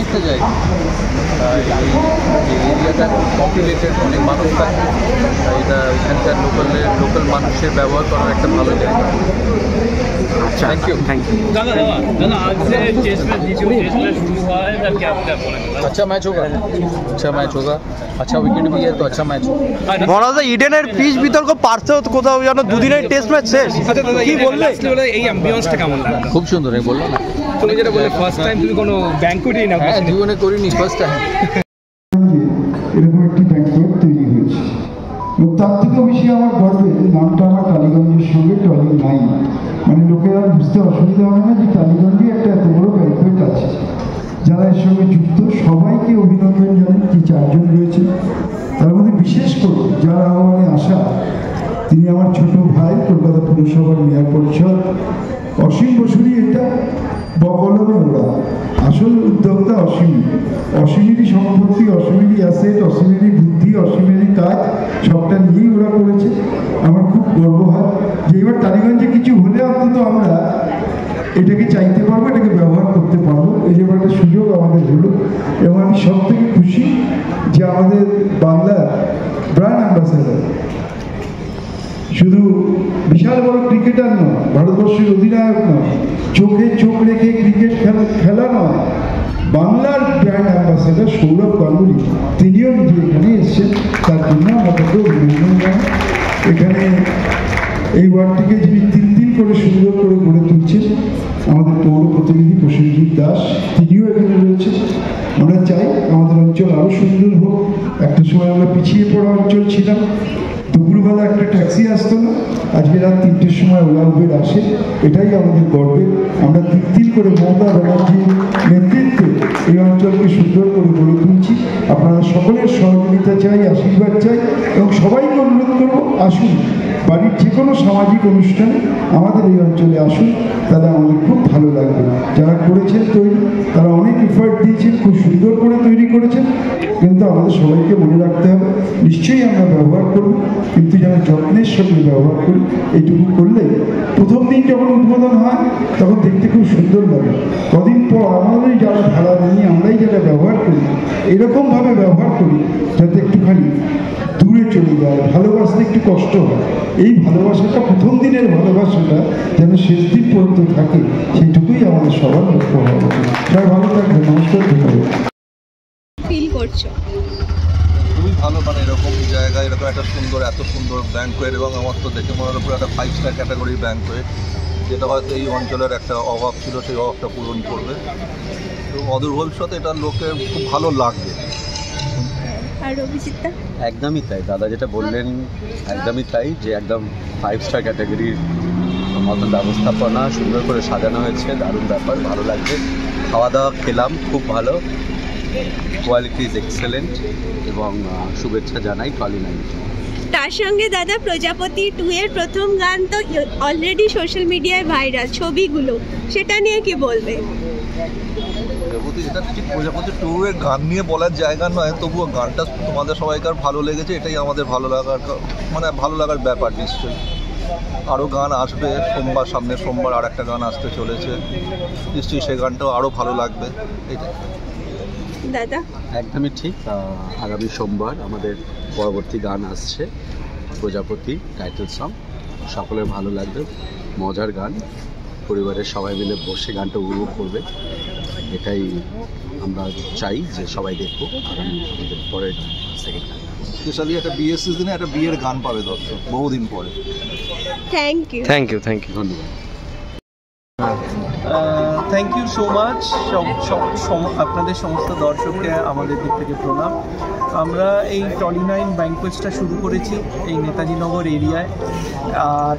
করতে যাই। এই এরিয়াটা পপুলেটেড, অনেক মানুষ থাকে, এটা এখানকার লোকাল মানুষের ব্যবহার করার একটা ভালো জায়গা। अच्छा, थैंक यू। दादा आज से टेस्ट मैच शुरू हुआ है, सर क्या बोलेंगे? अच्छा मैच होगा, अच्छा विकेट भी है तो अच्छा मैच होगा। মহারাজা ইডেনের পিচ বিতর্ক পার্থে কোথাও যেন দুদিনের টেস্ট ম্যাচ শেষ, কি বললে? এই অ্যাম্বিয়েন্সটা কেমন লাগলো? খুব সুন্দর, এই বললো না তুমি যেটা বললে ফার্স্ট টাইম তুমি কোনো ব্যাংকুয়েটই না, হ্যাঁ জীবনে করিনি, ফার্স্ট টাইম। এরকম একটি ব্যাংকুয়েট তৈরি হয়েছে এবং তার থেকেও বেশি আমার গর্বের নামটা আমার টালিগঞ্জের সঙ্গে টলি নাই, মানে লোকেরা বুঝতে অসুবিধা হয় না যে টালিগঞ্জে একটা এত বড় ব্যাংকুয়েট আছে। যারা এর সঙ্গে যুক্ত সবাইকে অভিনন্দন জানাই। যে চারজন রয়েছে তার মধ্যে বিশেষ করে যারা আহ্বানে আসা, তিনি আমার ছোট ভাই, কলকাতা পুরসভার মেয়র পরিষদ অসীম বসুরই এটা বকলমে ওরা। আসল উদ্যোক্তা অসীমেরই সম্পত্তি, অসীমেরই অ্যাসেট, অসীমেরই বুদ্ধি, অসীমেরই কাজ, সবটা নিয়েই ওরা করেছে। আমার খুব গর্ব হয় যে এবার টালিগঞ্জে কিছু হলে অন্তত আমরা এটাকে চাইতে পারবো, এটাকে ব্যবহার করতে পারবো। এই যে একটা সুযোগ আমাদের হলো এবং আমি সব থেকে খুশি যে আমাদের বাংলার ব্র্যান্ড অ্যাম্বাসেডার শুধু বিশাল বড় ক্রিকেটার নয়, ভারতবর্ষের অধিনায়ক নয়, চোখে চোখ রেখে ক্রিকেট খেলা নয়, বাংলার ব্র্যান্ড অ্যাম্বাসেডার সৌরভ গাঙ্গুলি, তিনিও নিজে এখানে এসছেন। তার জন্য আমাদেরকে অভিনন্দন জানাই। এখানে এই ওয়ার্ডটিকে যিনি তিন করে সুন্দর করে গড়ে তুলছেন আমাদের পৌর প্রতিনিধি প্রসেনজিৎ দাস, তিনিও এখানে রয়েছেন। আমরা চাই আমাদের অঞ্চল আরও সুন্দর হোক। একটা সময় আমরা পিছিয়ে পড়া অঞ্চল ছিলাম, দুপুরবেলা একটা ট্যাক্সি আসতো না, আজকে রাত 3টের সময় ওলা উবের আসে। এটাই আমাদের গর্বের। আমরা তিল করে মমতা ব্যানার্জির নেতৃত্বে এই অঞ্চলকে সুন্দর করে গড়ে তুলছি। আপনারা সকলের সহযোগিতা চাই, আশীর্বাদ চাই এবং সবাইকে অনুরোধ করব আসুন, বাড়ির যে কোনো সামাজিক অনুষ্ঠানে আমাদের এই অঞ্চলে আসুন, তাহলে আমাদের খুব ভালো লাগবে। যারা করেছেন তৈরি তারা অনেক এফার্ট দিয়েছেন, খুব সুন্দর করে তৈরি করেছেন, কিন্তু আমাদের সবাইকে মনে রাখতে হবে নিশ্চয়ই আমরা ব্যবহার করব, কিন্তু যেন যত্নের সঙ্গে ব্যবহার করি। এইটুকু করলে প্রথম দিন যখন উদ্বোধন হয় তখন দেখতে খুব সুন্দর লাগে। কদিন পর আমাদের যারা ভাড়া নিয়ে আমরাই যেটা ব্যবহার করি এরকমভাবে ব্যবহার করি যাতে একটুখানি দূরে চলে যায়, ভালোবাসতে একটু কষ্ট হয়। এই ভালোবাসাটা প্রথম দিনের ভালোবাসাটা যেন শেষ দিন পর্যন্ত থাকে, সেইটুকুই আমাদের সবার লক্ষ্য হওয়া উচিত। সবাই ভালো থাকবে, নমস্কার, ধন্যবাদ। ফিল করছো? খুবই ভালো, মানে এরকম জায়গায় এরকম একটা সুন্দর, এত সুন্দর ব্যাংকুয়েট, এবং আমার তো দেখে মনে হলো পুরো একটা 5 স্টার ক্যাটাগরির ব্যাংকুয়েট, যেটা হয়তো এই অঞ্চলের একটা অভাব ছিল, সেই অভাবটা পূরণ করবে এবং অদূর ভবিষ্যতে এটা লোকের খুব ভালো লাগবে। আর অভিজিৎটা? একদমই তাই, দাদা যেটা বললেন একদমই তাই, যে একদম 5 স্টার ক্যাটাগরির মতো ব্যবস্থাপনা, সুন্দর করে সাজানো হয়েছে, দারুণ ব্যাপার, ভালো লাগছে। খাওয়া দাওয়া খেলাম, খুব ভালো, কোয়ালিটি ইজ এক্সেলেন্ট এবং শুভেচ্ছা জানাই টলি9। তার সঙ্গে দাদা প্রজাপতি 2 এর প্রথম গান তো অলরেডি সোশ্যাল মিডিয়ায় ভাইরাল, ছবিগুলো, সেটা নিয়ে কি বলবে? প্রজাপতি, এটা ঠিক প্রজাপতি 2 এর গান নিয়ে বলার জায়গা নয়, তবুও গানটা তোমাদের সবাইকার ভালো লেগেছে, এটাই আমাদের ভালো লাগার ব্যাপার। নিশ্চয়ই আরও গান আসবে, সামনের সোমবার আর একটা গান আসতে চলেছে, নিশ্চয়ই সেই গানটাও আরও ভালো লাগবে। এটাই দাদা একদমই ঠিক, আগামী সোমবার আমাদের পরবর্তী গান আসছে, প্রজাপতি টাইটেল সং, সকলের ভালো লাগবে, মজার গান, পরিবারের সবাই মিলে বসে গানটা উপভোগ করবে, এটাই আমরা চাই যে সবাই দেখবো। আগামী আমাদের পরের সেকেন্ড গান স্পেশালি একটা বিয়ের সিজনে একটা বিয়ের গান পাবে দর্শক বহুদিন পরে। Thank you. ধন্যবাদ। থ্যাংক ইউ সো মাচ আপনাদের সমস্ত দর্শককে আমাদের দিক থেকে প্রণাম। আমরা এই টলি9 ব্যাংকুয়েটসটা শুরু করেছি এই নেতাজি নগর এরিয়ায়, আর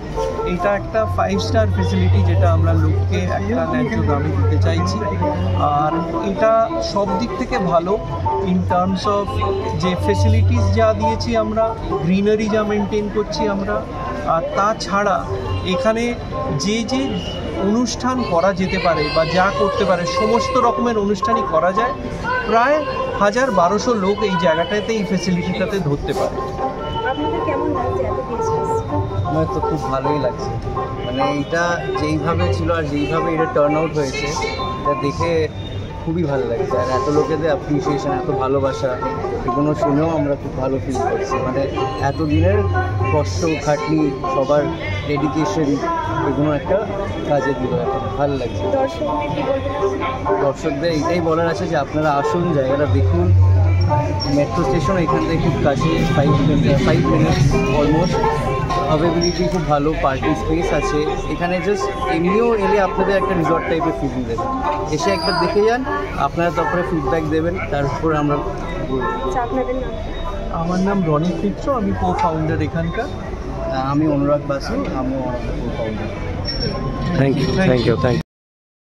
এটা একটা 5 স্টার ফেসিলিটি যেটা আমরা লোককে একটা ন্যায্য দামে দিতে চাইছি। আর এটা সব দিক থেকে ভালো, ইন টার্মস অফ যে ফেসিলিটিস যা দিয়েছি আমরা, গ্রিনারি যা মেনটেন করছি আমরা, আর তাছাড়া এখানে যে অনুষ্ঠান করা যেতে পারে বা যা করতে পারে সমস্ত রকমের অনুষ্ঠানই করা যায়। প্রায় 1000-1200 লোক এই জায়গাটাতে, এই ফেসিলিটিটাতে ধরতে পারে। আমার তো খুব ভালোই লাগছে, মানে এইটা যেইভাবে ছিল আর যেইভাবে এটা টার্ন আউট হয়েছে, এটা দেখে খুবই ভালো লাগছে। আর এত লোকেদের অ্যাপ্রিসিয়েশন, এত ভালোবাসা, এগুলো শুনেও আমরা খুব ভালো ফিল করছি। মানে এতদিনের কষ্ট খাটনি, সবার ডেডিকেশন, এগুলো একটা কাজে দিল, এখন ভালো লাগছে। দর্শকদের এটাই বলার আছে যে আপনারা আসুন, জায়গাটা দেখুন। মেট্রো স্টেশন এখান থেকে খুব কাছে, 5 মিনিটস অলমোস্ট। অ্যাভেবিলিটি খুব ভালো, পার্টি স্পেস আছে এখানে। জাস্ট এমনিও এলে আপনাদের একটা রিসর্ট টাইপের ফিলিং দেবেন। এসে একবার দেখে যান, আপনারা তারপরে ফিডব্যাক দেবেন, তারপর আমরা আমার নাম রনিক মিত্র, আমি কো ফাউন্ডার এখানকার। আমি অনুরাগ বাসু, আমিও কো ফাউন্ডার। Thank you.